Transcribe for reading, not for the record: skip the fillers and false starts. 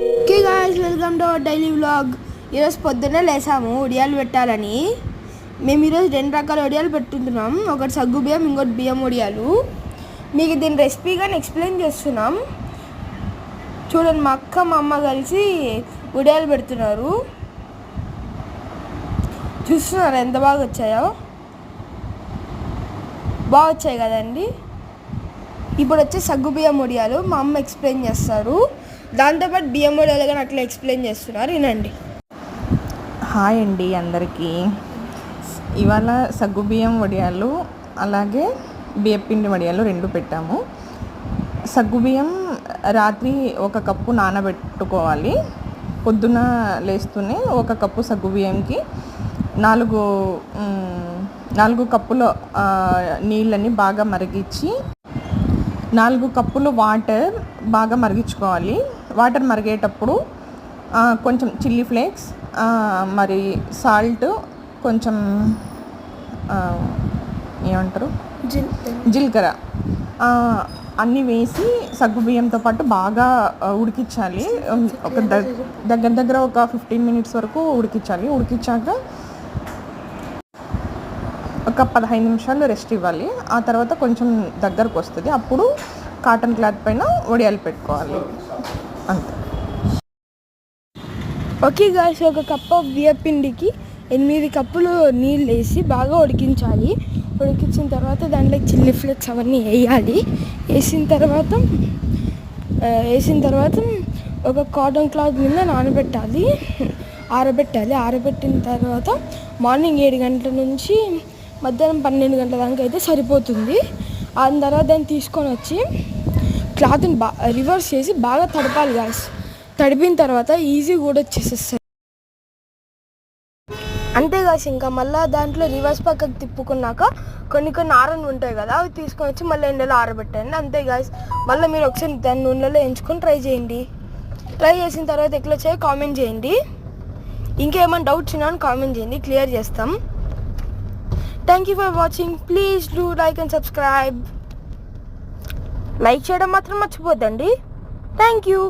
Okay guys, welcome to our daily vlog. ఈరోజు పొద్దున్నే లేసాము వడియాలు పెట్టాలని. మేము ఈరోజు 2 రకాల వడియాలు పెట్టుకుంటున్నాం. ఒకటి సగ్గు బియ్యం, ఇంకోటి బియ్యం వడియాలు. మీకు దీని రెసిపీ కానీ ఎక్స్ప్లెయిన్ చేస్తున్నాం. చూడండి, మా అక్క మా అమ్మ కలిసి వడియాలు పెడుతున్నారు. చూస్తున్నారు ఎంత బాగా వచ్చాయో. బాగా వచ్చాయి కదండి. ఇప్పుడు వచ్చే సగ్గు బియ్యం వడియాలు మా అమ్మ ఎక్స్ప్లెయిన్ చేస్తారు. దాంతోపాటు బియ్యం వడియాలు కానీ అట్లా ఎక్స్ప్లెయిన్ చేస్తున్నారు, వినండి. హాయ్ అండి అందరికీ. ఇవాళ సగ్గు బియ్యం వడియాలు అలాగే బియ్యపిండి వడియాలు 2 పెట్టాము. సగ్గు బియ్యం రాత్రి 1 కప్పు నానబెట్టుకోవాలి. పొద్దున లేస్తూనే 1 కప్పు సగ్గు బియ్యంకి 4 కప్పుల నీళ్ళని బాగా మరిగించి 4 కప్పులు వాటర్ బాగా మరిగించుకోవాలి. వాటర్ మరిగేటప్పుడు కొంచెం చిల్లీ ఫ్లేక్స్, మరి సాల్ట్, కొంచెం ఏమంటారు జీలకర్ర అన్నీ వేసి సగ్గు బియ్యంతో పాటు బాగా ఉడికించాలి. ఒక దగ్గర ఒక 15 మినిట్స్ వరకు ఉడికించాలి. ఉడికించాక ఒక 15 నిమిషాలు రెస్ట్ ఇవ్వాలి. ఆ తర్వాత కొంచెం దగ్గరకు వస్తుంది. అప్పుడు కాటన్ క్లాత్ పైన వడియాలు పెట్టుకోవాలి. అంతే. ఓకే గాయ్స్, 1 కప్పు బియ్యపిండికి 8 కప్పులు నీళ్ళు వేసి బాగా ఉడికించాలి. ఉడికించిన తర్వాత దాంట్లో చిల్లీ ఫ్లేక్స్ అవన్నీ వేయాలి. వేసిన తర్వాత ఒక కాటన్ క్లాత్ మీద ఆరబెట్టాలి. ఆరబెట్టిన తర్వాత మార్నింగ్ 7 గంటల నుంచి మధ్యాహ్నం 12 గంటల దాకా అయితే సరిపోతుంది. ఆ తర్వాత దాన్ని తీసుకొని వచ్చి క్లాత్ని రివర్స్ చేసి బాగా తడపాలి గాయ్స్. తడిపిన తర్వాత ఈజీ కూడా వచ్చేసేస్తుంది. అంతే గాయ్స్. ఇంకా మళ్ళీ దాంట్లో రివర్స్ పక్కకు తిప్పుకున్నాక కొన్ని ఆరని ఉంటాయి కదా, అవి తీసుకొని వచ్చి మళ్ళీ ఎండలో ఆరబెట్టండి. అంతే గాయ్స్. మళ్ళీ మీరు ఒకసారి దాన్ని నూనెలో ఎంచుకొని ట్రై చేయండి. ట్రై చేసిన తర్వాత ఎట్లా వచ్చాయో కామెంట్ చేయండి. ఇంకేమైనా డౌట్స్ ఉన్నా కామెంట్ చేయండి, క్లియర్ చేస్తాం. Thank you for watching. Please do like and subscribe. Like చేయడం మాత్రం మర్చిపోద్దండి. Thank you.